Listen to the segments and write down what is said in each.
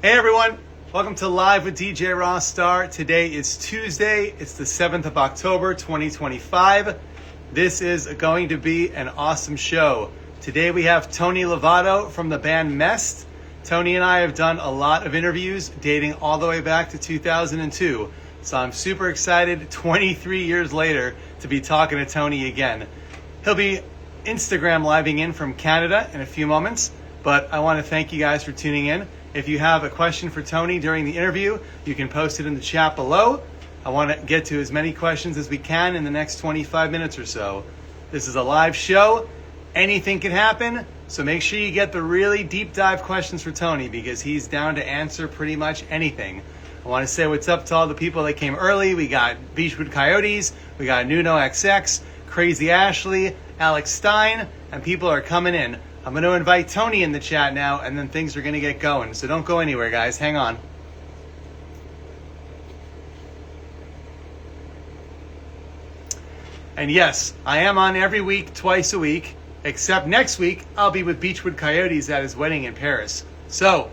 Hey everyone, welcome to Live with DJ Rossstar. Today is Tuesday, it's the 7th of October, 2025. This is going to be an awesome show. Today we have Tony Lovato from the band Mest. Tony and I have done a lot of interviews dating all the way back to 2002. So I'm super excited 23 years later to be talking to Tony again. He'll be Instagram living in from Canada in a few moments, but I want to thank you guys for tuning in. If you have a question for Tony during the interview, you can post it in the chat below. I want to get to as many questions as we can in the next 25 minutes or so. This is a live show. Anything can happen, so make sure you get the really deep dive questions for Tony because he's down to answer pretty much anything. I want to say what's up to all the people that came early. We got Beachwood Coyotes, we got Nuno XX, Crazy Ashley, Alex Stein, and people are coming in. I'm going to invite Tony in the chat now, and then things are going to get going. So don't go anywhere, guys. Hang on. And yes, I am on every week, twice a week, except next week, I'll be with Beachwood Coyotes at his wedding in Paris. So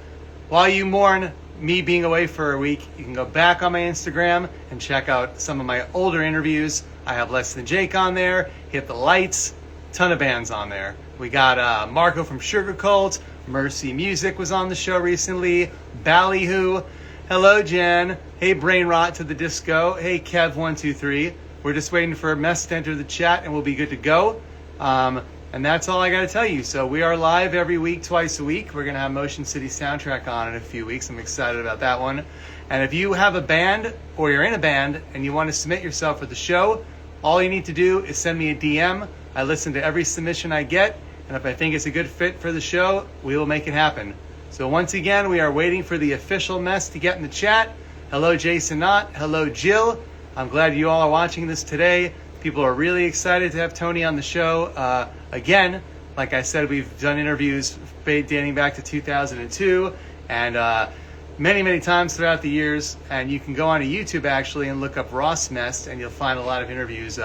while you mourn me being away for a week, you can go back on my Instagram and check out some of my older interviews. I have Less Than Jake on there, Hit the Lights, ton of bands on there. We got Marco from Sugar Cult, Mercy Music was on the show recently, Ballyhoo, hello Jen, hey Brain Rot to the Disco, hey Kev123. We're just waiting for Mest to enter the chat and we'll be good to go. And that's all I got to tell you. So we are live every week, twice a week. We're going to have Motion City Soundtrack on in a few weeks. I'm excited about that one. And if you have a band or you're in a band and you want to submit yourself for the show, all you need to do is send me a DM. I listen to every submission I get. And if I think it's a good fit for the show, we will make it happen. So once again, we are waiting for the official Mest to get in the chat. Hello, Jason Knott. Hello, Jill. I'm glad you all are watching this today. People are really excited to have Tony on the show. Again, like I said, we've done interviews dating back to 2002 and many, many times throughout the years. And you can go onto YouTube actually and look up Rossstar Mest and you'll find a lot of interviews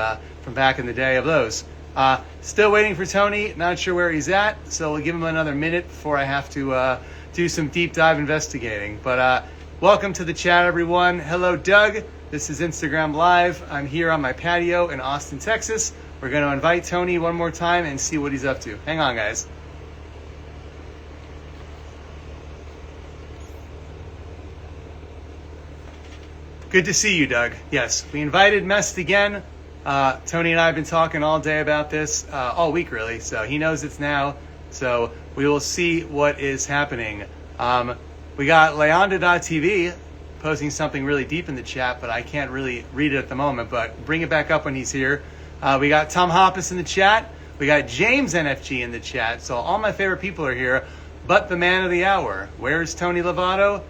from back in the day of those. Still waiting for Tony, not sure where he's at, so we'll give him another minute before I have to do some deep dive investigating. But welcome to the chat, everyone. Hello, Doug. This is Instagram Live. I'm here on my patio in Austin, Texas. We're going to invite Tony one more time and see what he's up to. Hang on, guys. Good to see you, Doug. Yes, we invited Mest again. Tony and I have been talking all day about this, all week really, so he knows it's now. So we will see what is happening. We got Leonda.tv posting something really deep in the chat, but I can't really read it at the moment, but bring it back up when he's here. We got Tom Hoppus in the chat. We got James NFG in the chat. So all my favorite people are here, but the man of the hour. Where's Tony Lovato?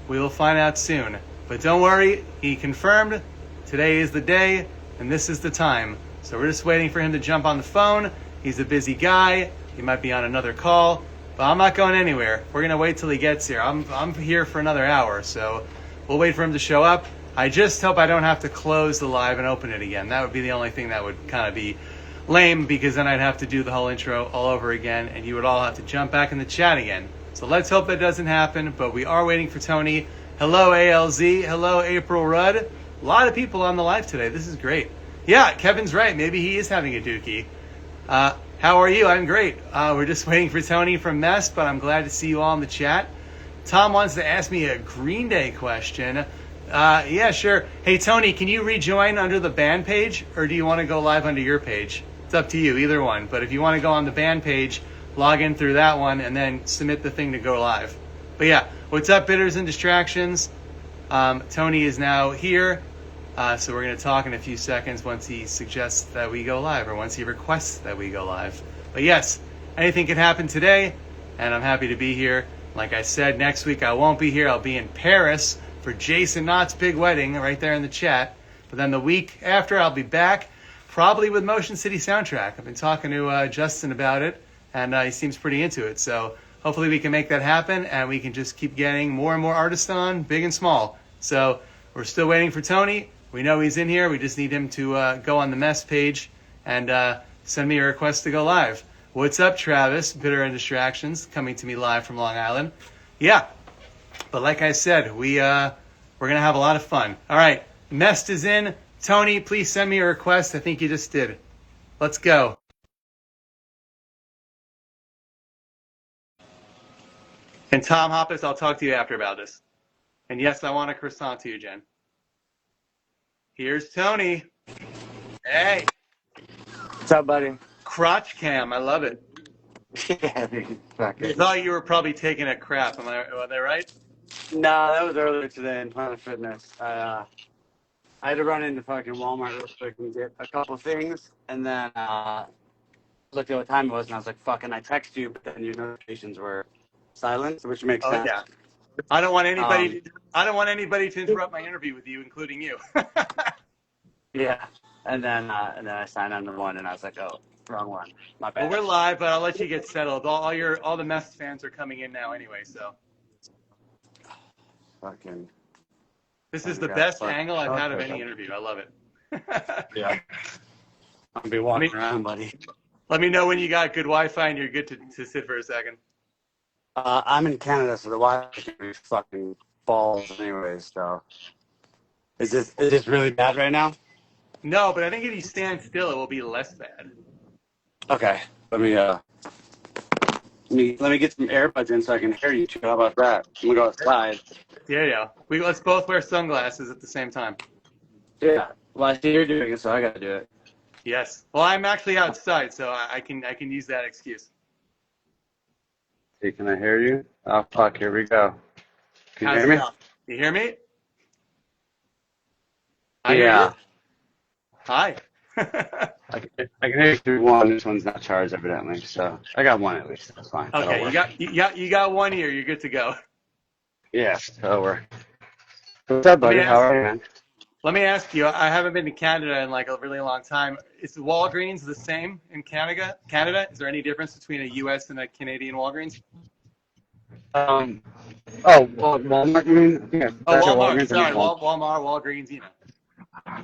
We will find out soon. But don't worry, he confirmed today is the day. And this is the time. So we're just waiting for him to jump on the phone. He's a busy guy. He might be on another call. But I'm not going anywhere. We're going to wait till he gets here. I'm here for another hour. So we'll wait for him to show up. I just hope I don't have to close the live and open it again. That would be the only thing that would kind of be lame because then I'd have to do the whole intro all over again. And you would all have to jump back in the chat again. So let's hope that doesn't happen. But we are waiting for Tony. Hello, ALZ. Hello, April Rudd. A lot of people on the live today. This is great. Yeah, Kevin's right. Maybe he is having a dookie. How are you? I'm great. We're just waiting for Tony from Mest, but I'm glad to see you all in the chat. Tom wants to ask me a Green Day question. Yeah, sure. Hey, Tony, can you rejoin under the band page, or do you want to go live under your page? It's up to you, either one. But if you want to go on the band page, log in through that one, and then submit the thing to go live. But yeah, what's up, Bitters and Distractions? Tony is now here. So we're going to talk in a few seconds once he suggests that we go live or once he requests that we go live. But yes, anything can happen today, and I'm happy to be here. Like I said, next week I won't be here. I'll be in Paris for Jason Knott's big wedding right there in the chat. But then the week after, I'll be back, probably with Motion City Soundtrack. I've been talking to Justin about it, and he seems pretty into it. So hopefully we can make that happen, and we can just keep getting more and more artists on, big and small. So we're still waiting for Tony. We know he's in here. We just need him to go on the Mest page and send me a request to go live. What's up, Travis? Bitter and Distractions, coming to me live from Long Island. Yeah, But like I said, we're gonna have a lot of fun. All right, Mest is in. Tony, please send me a request. I think you just did. Let's go. And Tom Hoppus, I'll talk to you after about this. And yes, I want a croissant too, Jen. Here's Tony. Hey, What's up, buddy? crotch cam. I love it. Yeah, dude, fuck You it. thought you were probably taking a crap. Am I right? No, that was earlier today in Planet Fitness. I had to run into fucking Walmart real quick and get a couple things, and then looked at what time it was, and I was like, "Fuck!" And I text you, but then your notifications were silent, which makes Oh sense. yeah. I don't want Um, anybody. I don't want anybody to interrupt my interview with you, including you. yeah, and then I signed on to one, and I was like, "Oh, wrong one. My Well, bad." we're live, but I'll let you get settled. All the Mest fans are coming in now anyway, so Fucking. this Oh is my the God, best fuck. angle I've had of any Okay. interview. I love it. Yeah, I'll be let me walking around, buddy. let me know when you got good Wi-Fi and you're good to sit for a second. I'm in Canada, so the Wi-Fi can be fucking balls, anyways. So, is this really bad right now? No, but I think if you stand still, it will be less bad. Okay, let me get some earbuds in so I can hear you. How about that? I'm gonna go outside. There you go. Let's both wear sunglasses at the same time. Yeah. Well, I see you're doing it, so I gotta do it. Yes. Well, I'm actually outside, so I can use that excuse. See, can I hear you? Oh fuck! Here we go. Can you How's hear it me? going? You hear me? I hear you. Yeah. Hi. I can hear you through one. This one's not charged evidently, so I got one at least. That's fine. That'll Okay, work. you got one ear. You're good to go. Yes, that'll work. What's up, Let me buddy? How ask. are you, man? Let me ask you. I haven't been to Canada in like a really long time. Is Walgreens the same in Canada? Canada? Is there any difference between a U.S. and a Canadian Walgreens? Um. Oh, well, Walmart. You mean? Yeah, Oh, that's your Walmart. Walgreens. I mean, Sorry, Walmart, Walgreens. You know.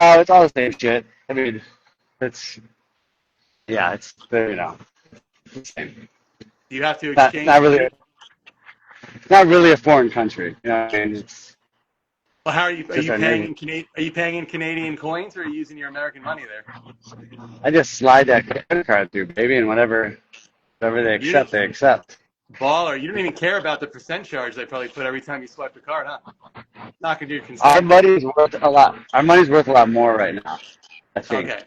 oh, it's all the same shit. I mean, it's yeah, it's the same. Do you have to Not exchange not really money? not really a foreign country. You know what I mean? It's Well, how are you? Are just you our paying name. in Are you paying in Canadian coins, or are you using your American money there? I just slide that credit card through, baby, and whatever they You accept, they accept. baller. You don't even care about the percent charge they probably put every time you swipe the card, huh? Not gonna do your Our consent. money's worth a lot. Our money's worth a lot more right now, I think. Okay,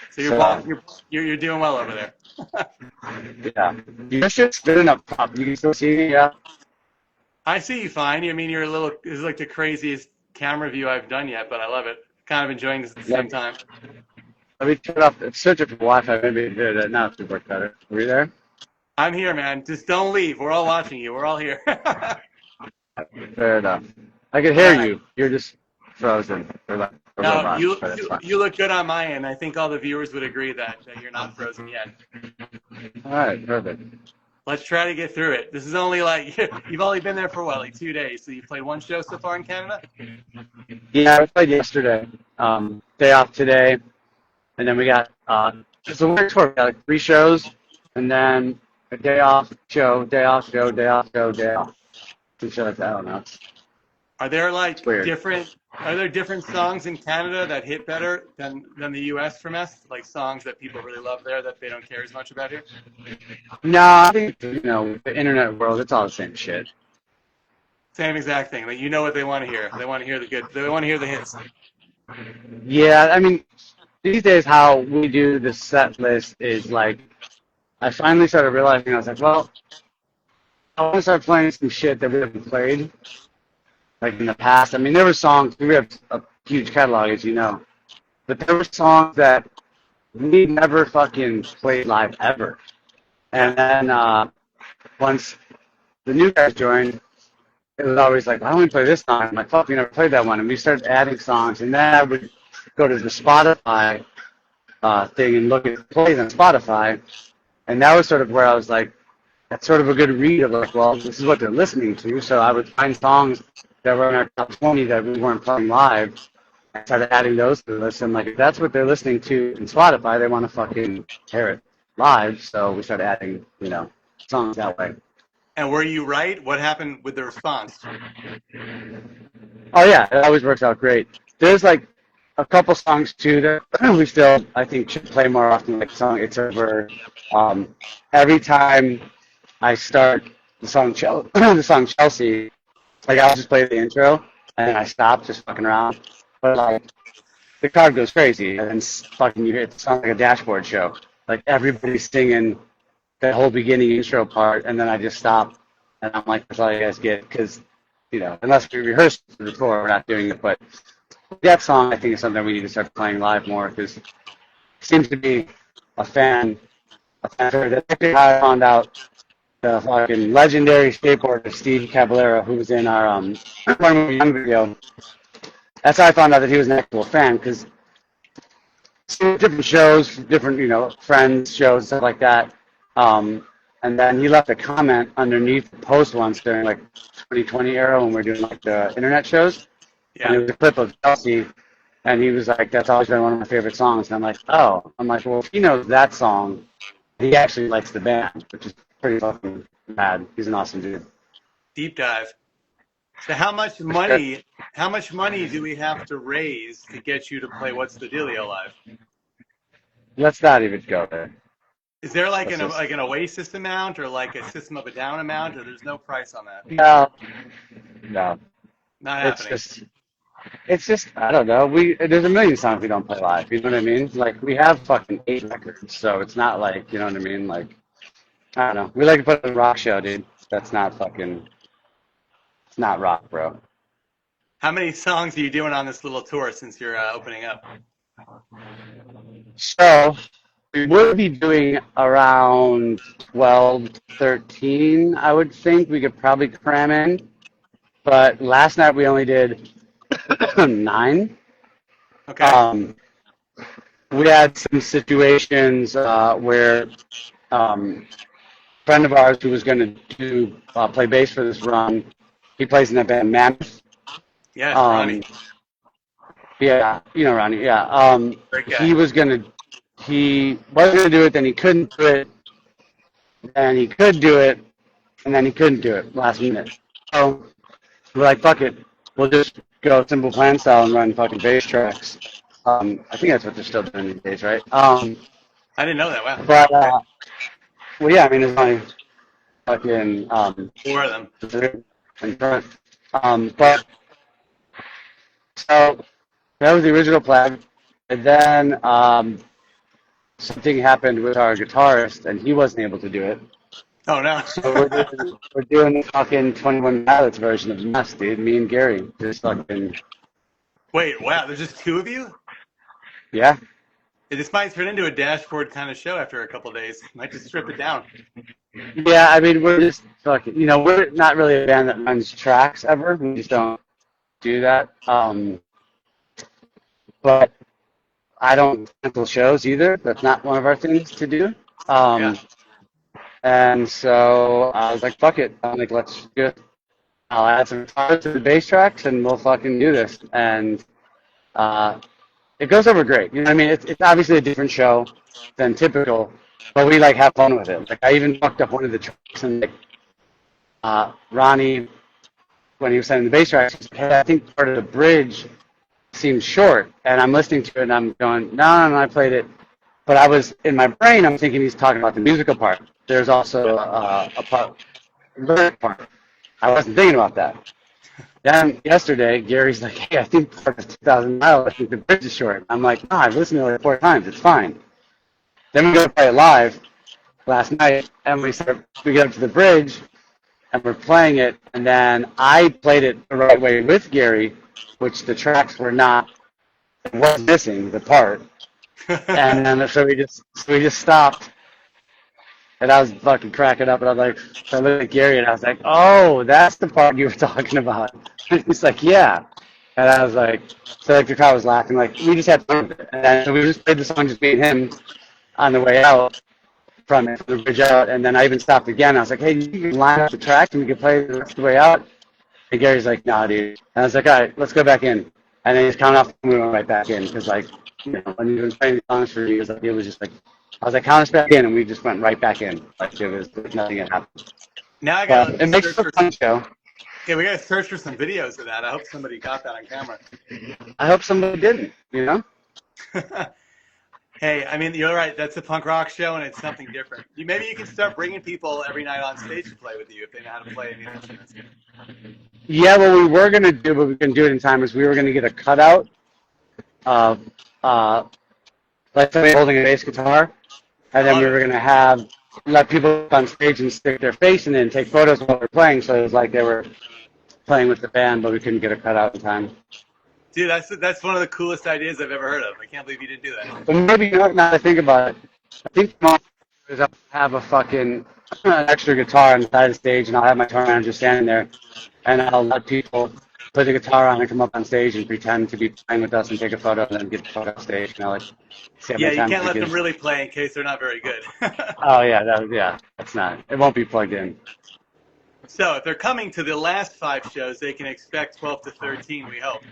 so you're So ball. You're doing well over there. yeah, your shit's good enough. Pop. You can still see me. Yeah. I see you fine. I mean, you're a little. This is like the craziest camera view I've done yet, but I love it. Kind of enjoying this at the same Let, time. let me turn off. It's searching for Wi-Fi. Maybe now it should work better. Are you there? I'm here, man. Just don't leave. We're all watching you. We're all here. Fair enough. I can All hear right. you. You're just frozen for a No, robot, you, but it's you fine. you look good on my end. I think all the viewers would agree that you're not frozen yet. All right, perfect. Let's try to get through it. This is only like you've only been there for what, like 2 days. So you've played one show so far in Canada. Yeah, I played yesterday. Day off today, and then we got it's a weird tour. We got like 3 shows, and then a day off show, day off show, day off show, day off. Some shit like that. I don't know. Are there It's like weird. different? Are there different songs in Canada that hit better than the U.S. from us? Like songs that people really love there that they don't care as much about here. No, I think the internet world, it's all the same shit. Same exact thing. Like you know what they want to hear. They want to hear the good. They want to hear the hits. Yeah, I mean, these days how we do the set list is like, I finally started realizing I was like, well, I want to start playing some shit that we haven't played like in the past. I mean, there were songs. We have a huge catalog, as you know, but there were songs that we never fucking played live ever. Yeah. And then once the new guys joined, it was always like, why don't we play this song? I'm like, fuck, we never played that one. And we started adding songs, and then I would go to the Spotify thing and look at plays on Spotify, and that was sort of where I was like, that's sort of a good read of like, well, this is what they're listening to. So I would find songs that were in our top 20 that we weren't playing live, and started adding those to the list. And like, if that's what they're listening to in Spotify, they want to fucking hear it live. So we started adding, songs that way. And were you right? What happened with the response? Oh yeah, it always works out great. There's like a couple songs too that we still I think should play more often. Like the song "It's Over." Um, every time I start the song Chelsea, like I'll just play the intro and then I stop just fucking around. But like the crowd goes crazy and then fucking you hear it sounds like a dashboard show. Like everybody's singing that whole beginning intro part, and then I just stop and I'm like, that's all you guys get because unless we rehearse before, we're not doing it. But that song, I think, is something we need to start playing live more because it seems to be a fan, favorite. That's actually how I found out the fucking legendary skateboarder Steve Caballero, who was in our One More Young video. That's how I found out that he was an actual fan because different shows, different friends shows, stuff like that. And then he left a comment underneath the post once during like 2020 era when we were doing like the internet shows, and it Yeah. was a clip of Chelsea, and he was like, "That's always been one of my favorite songs." And I'm like, "Oh," I'm like, "Well, if he knows that song, he actually likes the band, which is pretty fucking mad. He's an awesome dude." Deep dive. So For sure. how much money do we have to raise to get you to play What's the Dealio live? Let's not even go there. Is there Let's just an Oasis amount or like a System of a Down amount, or there's no price on that? no, no. Not It's happening. just It's just I don't know. There's a million songs we don't play live. You know what I mean? Like we have fucking 8 records, so it's not like you know what I mean. Like I don't know. We like to put on a rock show, dude. That's not fucking. It's not rock, bro. How many songs are you doing on this little tour since you're opening up? So we would be doing around 12, 13. I would think we could probably cram in. But last night we only did 9. Okay. Um, we had some situations where friend of ours who was going to do play bass for this run. He plays in that band Mammoth. Yes, Ronnie. Um, yeah, Ronnie. Yeah. Great guy. He was gonna do it, then he couldn't do it, and he could do it, and then he couldn't do it last minute. So we're like, fuck it, we'll just go Simple Plan style and run fucking bass tracks. I think that's what they're still doing these days, right? I didn't know that. Wow. But Okay. well, yeah, I mean, there's only fucking 4 of them. in front. But so that was the original plan. And then something happened with our guitarist, and he wasn't able to do it. Oh no. So we're doing the fucking 21 Pilots version of Mest, dude. Me and Gary just fucking Wait, wow. There's just 2 of you? yeah. This might turn into a dashboard kind of show after a couple of days. Might just strip it down. Yeah, I mean we're just fucking. We're not really a band that runs tracks ever. We just don't do that. But I don't cancel shows either. That's not one of our things to do. Yeah. And so I was like, fuck it. I'm like, let's just, I'll add some guitars to the bass tracks and we'll fucking do this. And it goes over great. You know what I mean? It's obviously a different show than typical, but we like have fun with it. Like I even fucked up one of the tracks and like Ronnie, when he was sending the bass tracks, he said, hey, I think part of the bridge seems short. And I'm listening to it and I'm going, no, I played it. But I was, in my brain, I'm thinking he's talking about the musical part. There's also a part, lyric part. I wasn't thinking about that. Then yesterday, Gary's like, hey, I think part of 2,000 Miles, I think the bridge is short. I'm like, no, I've listened to it like 4 times. It's fine. Then we go to play it live last night, and we get up to the bridge, and we're playing it, and then I played it the right way with Gary, which the tracks were not, it was missing the part. And then so we just stopped, and I was fucking cracking up, and I was like, so I looked at Gary, and I was like, oh, that's the part you were talking about. And he's like, yeah. And I was like, so like the crowd was laughing, like we just had fun with it. And then so we just played the song, just me and him, on the way out from it, from the bridge out. And then I even stopped again. I was like, hey, you can line up the track and we can play the rest of the way out. And Gary's like, nah, dude. And I was like, all right, let's go back in. And then he's counting off, and we went right back in because like, when you've been playing songs for years, like, it was just like, I was like, count us back in, and we just went right back in. Like, it was like nothing had happened. Now I But gotta it makes search for for a fun some. show. Yeah, we gotta search for some videos of that. I hope somebody got that on camera. I hope somebody didn't, you know? Hey, I mean, you're right. That's a punk rock show, and it's something different. Maybe you can start bringing people every night on stage to play with you if they know how to play any instruments. Yeah, what we were going to do, but we couldn't do it in time, is we were going to get a cutout of, uh, like somebody holding a bass guitar, I and then love we it. were going to let people up on stage and stick their face in it and take photos while they're playing, so it was like they were playing with the band, but we couldn't get a cutout in time. Dude, that's one of the coolest ideas I've ever heard of. I can't believe you didn't do that. But maybe not, now that I think about it, I think tomorrow is I'll have a fucking extra guitar on the side of the stage, and I'll have my tour manager standing there, and I'll let people put the guitar on and come up on stage and pretend to be playing with us and take a photo and then get the photo off stage. You know, like see how Yeah, many you times can't we let them get. really play in case they're not very good. Oh yeah, that's not. It won't be plugged in. So if they're coming to the last 5 shows, they can expect 12 to 13, we hope.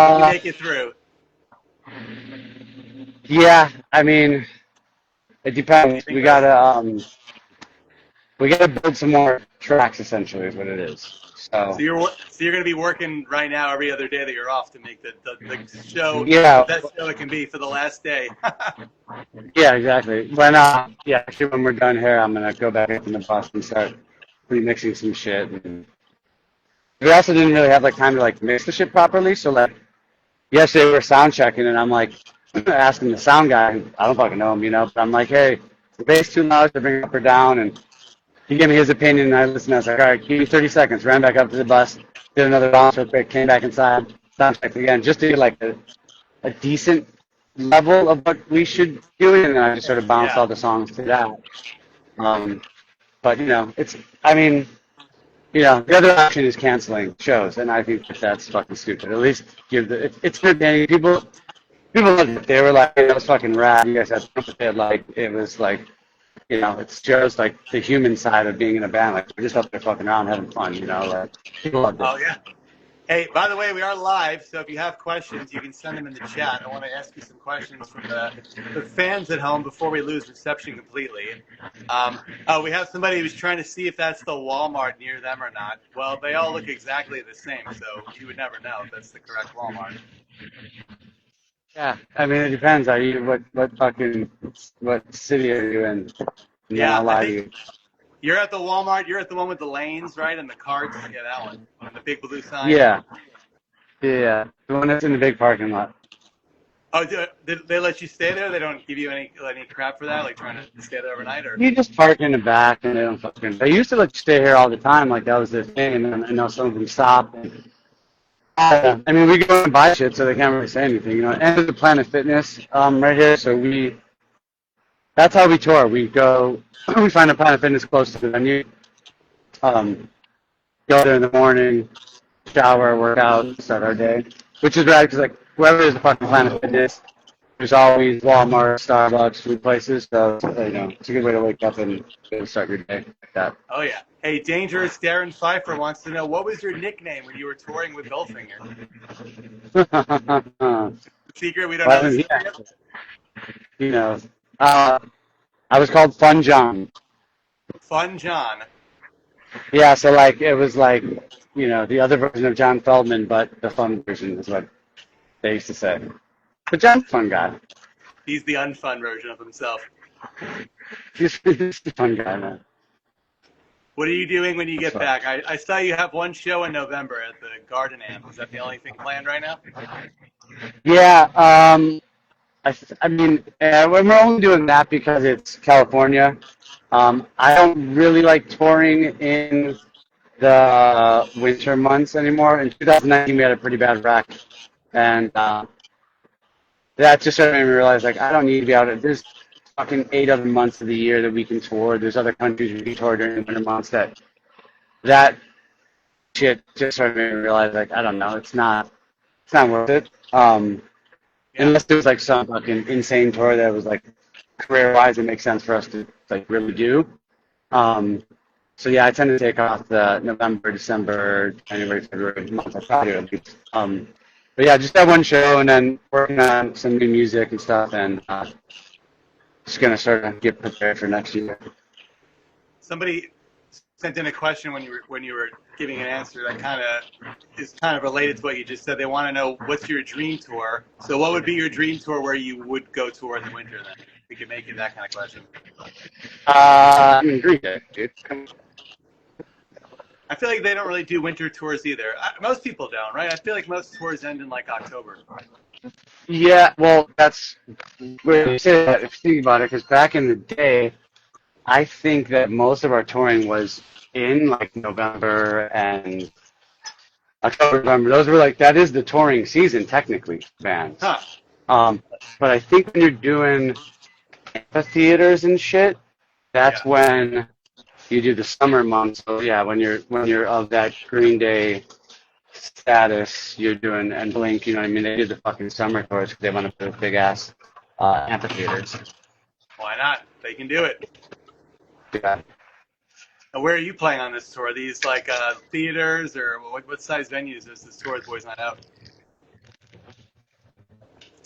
If you Uh, make it through. yeah. I mean, it depends. Anything goes. We gotta build some more tracks. Essentially, is what it is. So So you're going to be working right now every other day that you're off to make the show the yeah, best show it can be for the last day. yeah, exactly. Actually, when we're done here, I'm gonna go back up in the bus and start remixing some shit. And we also didn't really have like time to like mix the shit properly. So like yesterday we were sound checking, and I'm like asking the sound guy. I don't fucking know him, you know. But I'm like, hey, the bass too loud to bring it up or down, and he gave me his opinion, and I listened. I was like, all right, give me 30 seconds. Ran back up to the bus, did another bounce real quick, came back inside, sound checked again, just to get like a decent level of what we should do, and then I just sort of bounced Yeah. all the songs to that. Um, but I mean, the other option is canceling shows, and I think that that's fucking stupid. At least it's entertaining. People loved it. They were like, "Hey, that was fucking rad." You guys had fun with it. Like it was like, it's just like the human side of being in a band. Like we're just up there fucking around having fun. Like people loved it. Oh, yeah. Hey, by the way, we are live, so if you have questions, you can send them in the chat. I want to ask you some questions from the fans at home before we lose reception completely. We have somebody who's trying to see if that's the Walmart near them or not. Well, they all look exactly the same, so you would never know if that's the correct Walmart. Yeah, I mean it depends. Are you what city are you in? And then Yeah, I'll I lie to think you. you're at the Walmart. You're at the one with the lanes, right, and the carts. Yeah, that one. And the big blue sign. Yeah, yeah, the one that's in the big parking lot. Oh, did they let you stay there? They don't give you any crap for that, like trying to stay there overnight, or? You just park in the back and they don't fucking. They used to let you stay here all the time, like that was their thing, and then I know some of them stopped. I mean, we go and buy shit, so they can't really say anything. And the Planet Fitness right here, so that's how we tour. We go, we find a Planet Fitness close to the venue, go there in the morning, shower, work out, start our day, which is rad because like wherever there's a fucking Planet Fitness, there's always Walmart, Starbucks, food places. So it's a good way to wake up and start your day like that. Oh yeah. Hey, Dangerous Darren Pfeiffer wants to know what was your nickname when you were touring with Goldfinger? Secret? We don't know the Yeah, secret. he knows. I was called Fun John. Fun John. Yeah, so like it was like the other version of John Feldman, but the fun version is what they used to say. But John's a fun guy. He's the unfun version of himself. He's a fun guy, man. What are you doing when you That's get fun. back? I saw you have one show in November at the Garden Amp. Is that the only thing planned right now? Yeah, I mean, we're only doing that because it's California. I don't really like touring in the winter months anymore. In 2019, we had a pretty bad wreck, and that just sort of made me realize, like, I don't need to be out. There's fucking 8 other months of the year that we can tour. There's other countries we can tour during the winter months. That shit just sort of made me realize, like, I don't know. It's not worth it. Yeah. Unless there was like some fucking insane tour that was like career-wise, it makes sense for us to like really do. Um, so yeah, I tend to take off the November, December, January, February month. I try to at least. But yeah, just that one show and then working on some new music and stuff, and just gonna sort of get prepared for next year. Somebody sent in a question when you were giving an answer that is kind of related to what you just said. They want to know what's your dream tour. So what would be your dream tour where you would go tour in the winter? Then we could make it that kind of question. I mean, Green Day, dude. I feel like they don't really do winter tours either. Most people don't, right? I feel like most tours end in like October. Yeah, well, that's when you say that. If you think about it, because back in the day, I think that most of our touring was in like November and October, November. Those were like that is the touring season technically, bands. Huh? Um, but I think when you're doing amphitheaters and shit, that's Yeah. when you do the summer months. So yeah, when you're of that Green Day status, you're doing and Blink. You know what I mean? They did the fucking summer tours because they want to put big ass amphitheaters. Why not? They can do it. Yeah. And where are you playing on this tour? Are these like theaters or what size venues is this tour Boys Night Out?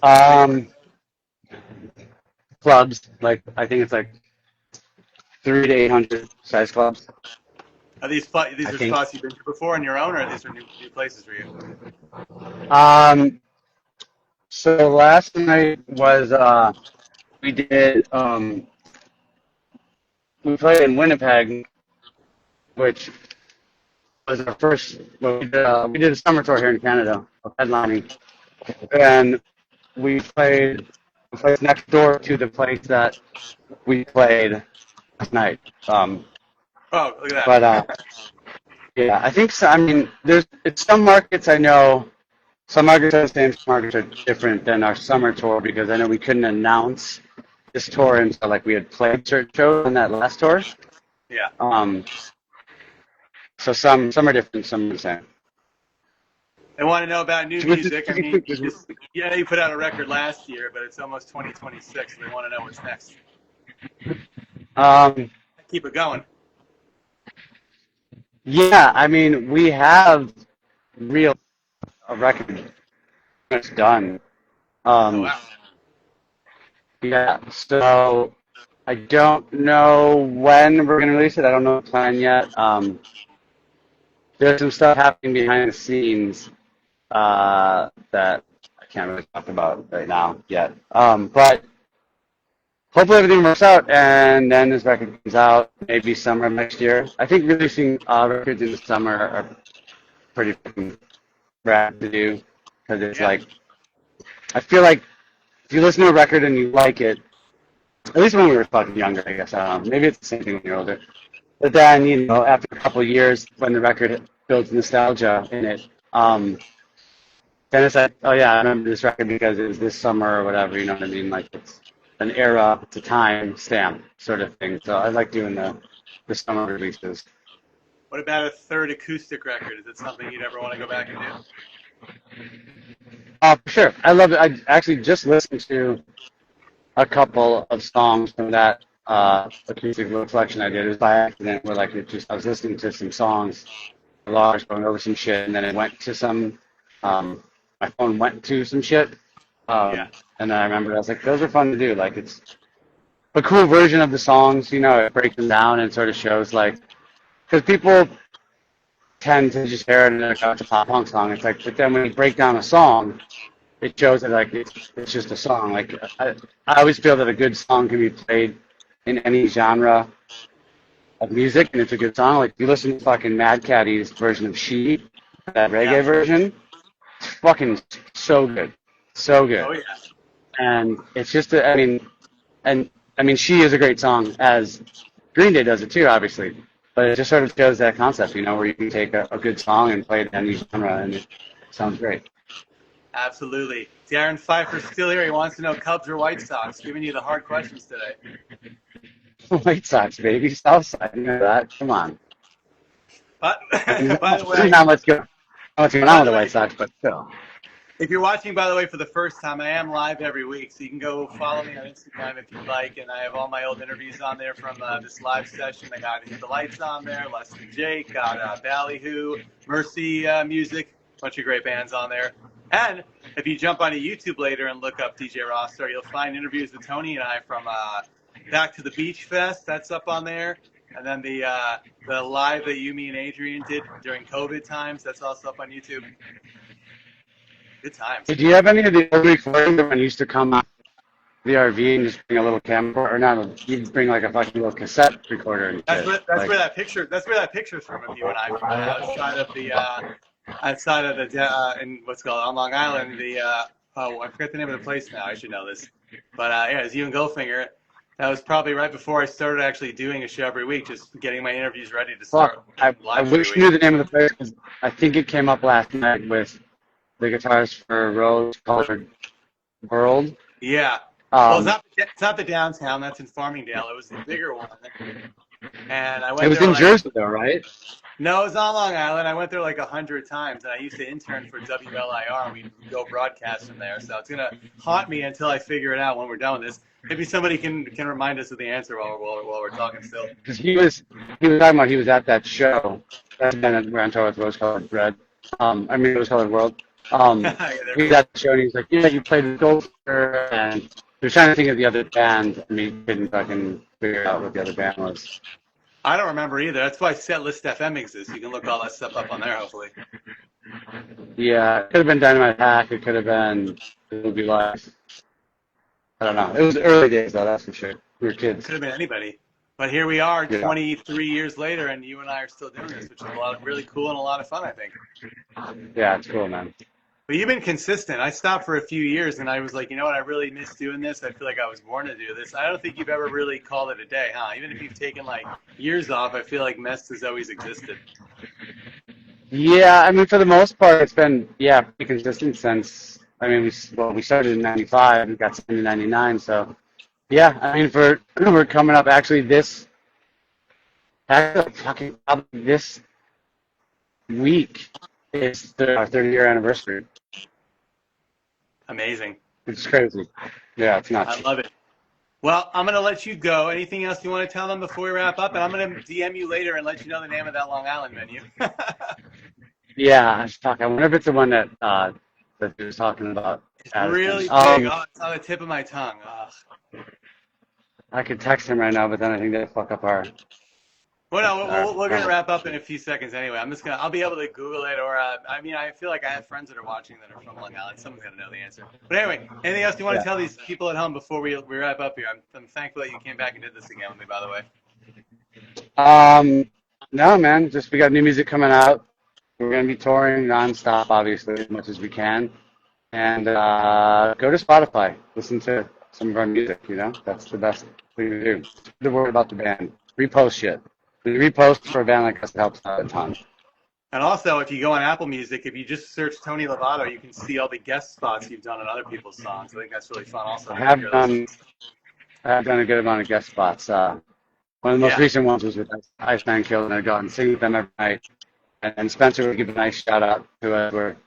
Um, clubs like I think it's like 300 to 800 size clubs. These I are think. spots you've been to before on your own, or these are new places for you? Um, so last night was we did we played in Winnipeg, which was our first. Well, we did a summer tour here in Canada, of headlining, and we played the place next door to the place that we played last night. Oh, look at But that. yeah, I think so. I mean, it's some markets I know. Some markets are the same, some markets are different than our summer tour because I know we couldn't announce this tour until like we had played certain shows on that last tour. Yeah. Um, so some are different, some are the same. They want to know about new Which is music. I pretty mean, quick. you put out a record last year, but it's almost 2026, so they want to know what's next. Um, Keep it going. yeah, I mean, we have real a record that's done. Oh Um, wow. yeah, so I don't know when we're gonna release it. I don't know the plan yet. There's some stuff happening behind the scenes that I can't really talk about right now yet. But hopefully everything works out, and then this record comes out maybe summer of next year. I think releasing records in the summer are pretty fucking rad to do because it's Yeah. like I feel like if you listen to a record and you like it, at least when we were fucking younger, I guess. I don't know. Maybe it's the same thing when you're older. But then, after a couple of years, when the record builds nostalgia in it, then it's like, oh yeah, I remember this record because it was this summer or whatever. You know what I mean? Like it's an era, it's a time stamp sort of thing. So I like doing the summer releases. What about a third acoustic record? Is it something you'd ever want to go back and do? Oh, for sure. I love it. I actually just listened to a couple of songs from that acoustic reflection I did. It was by accident, where like I was listening to some songs, Lars going over some shit, and then it went to some. My phone went to some shit, Yeah. and then I remembered I was like, those are fun to do. Like it's a cool version of the songs. It breaks them down and sort of shows like because people tend to just hear it and they're like, oh, it's a pop punk song. It's like, but then when you break down a song, it shows that like it's just a song. Like I always feel that a good song can be played in any genre of music, and it's a good song. Like if you listen to fucking Mad Caddy's version of She, that Yeah. reggae version, it's fucking so good, so good. Oh yeah. And it's just, I mean, She is a great song, as Green Day does it too, obviously. But it just sort of shows that concept, where you can take a good song and play it in any genre, and it sounds great. Absolutely. Darren Pfeiffer's still here. He wants to know Cubs or White Sox. Giving you the hard questions today. White Sox, baby, Southside, you know that. Come on. But I mean, by the way, not what's going on by with the the White way, Sox, but still. if you're watching, by the way, for the first time, I am live every week, so you can go follow me on Instagram if you'd like, and I have all my old interviews on there from this live session. I got Hit the Lights on there, Less Than Jake, got Ballyhoo, Mercy Music, bunch of great bands on there. And if you jump onto YouTube later and look up DJ Rossstar, you'll find interviews with Tony and I from Back to the Beach Fest. That's up on there. And then the live that you, me, and Adrian did during COVID times, that's also up on YouTube. Good times. Did you have any of the early recordings when you used to come out the RV and just bring a little camera, or not? You'd bring like a fucking little cassette recorder and That's shit. where that picture's from of you and I from outside of the in what's called on Long Island. I forget the name of the place now. I should know this, but yeah, it's you and Goldfinger. That was probably right before I started actually doing a show every week, just getting my interviews ready to start. I wish you knew the name of the place because I think it came up last night with the guitarist for Rose-Colored World. Yeah. Well, it's not the downtown. That's in Farmingdale. It was the bigger one. And I went. It was in Jersey, though, right? No, it was on Long Island. I went there like 100 times, and I used to intern for WLIR, and we'd go broadcast from there. So it's gonna haunt me until I figure it out when we're done with this. Maybe somebody can remind us of the answer while we're talking still. Because he was talking about he was at that show. That's been where I'm talking with Rose-Colored Red. Rose-Colored World. He was at the show, and he was like, "Yeah, you played with Goldfinger," and he was trying to think of the other band, and he couldn't fucking figure out what the other band was. I don't remember either. That's why Setlist FM exists. You can look all that stuff up on there, hopefully. Yeah, it could have been Dynamite Hack. It could have been It Would Be Life. I don't know. It was the early days, though, that's for sure. We were kids. It could have been anybody. But here we are 23 years later, and you and I are still doing this, which is really cool and a lot of fun, I think. Yeah, it's cool, man. But you've been consistent. I stopped for a few years, and I was like, you know what? I really miss doing this. I feel like I was born to do this. I don't think you've ever really called it a day, huh? Even if you've taken, like, years off, I feel like Mest has always existed. Yeah, I mean, for the most part, it's been, pretty consistent since, we started in 95, we got signed in 99, so, yeah, I mean, we're coming up, actually, this week is our 30-year anniversary. Amazing. It's crazy. Yeah, it's nuts. I love it. Well, I'm going to let you go. Anything else you want to tell them before we wrap up? And I'm going to DM you later and let you know the name of that Long Island venue. Yeah, I wonder if it's the one that you were talking about. It's really big. It's on the tip of my tongue. I could text him right now, but then I think they'd fuck up our... Well, no, we're going to wrap up in a few seconds anyway. I'll be able to Google it, or, I feel like I have friends that are watching that are from Long Island. Someone's going to know the answer. But anyway, anything else you want to tell these people at home before we wrap up here? I'm thankful that you came back and did this again with me, by the way. No, man, just we got new music coming out. We're going to be touring nonstop, obviously, as much as we can. And go to Spotify. Listen to some of our music, That's the best thing to do. Spread the word about the band. Repost shit. Repost for a band like us helps out a ton. And also, if you go on Apple Music, if you just search Tony Lovato, you can see all the guest spots you've done on other people's songs. I think that's really fun also. I have done a good amount of guest spots. One of the most recent ones was with Iceman Killed, and I'd go out and sing with them every night. And Spencer would give a nice shout out to us where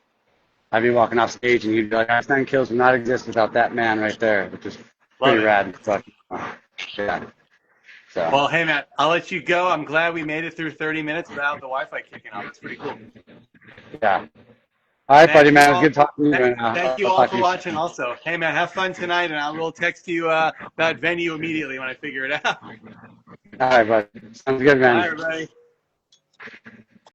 I'd be walking off stage and he'd be like, Iceman Kills would not exist without that man right there, which is pretty rad. Yeah. So. Well, hey, Matt, I'll let you go. I'm glad we made it through 30 minutes without the Wi-Fi kicking off. It's pretty cool. Yeah. All right, buddy, man. It was good talking to you. Thank you all for watching also. Hey, man, have fun tonight, and I will text you that venue immediately when I figure it out. All right, bud. Sounds good, man. Bye, everybody.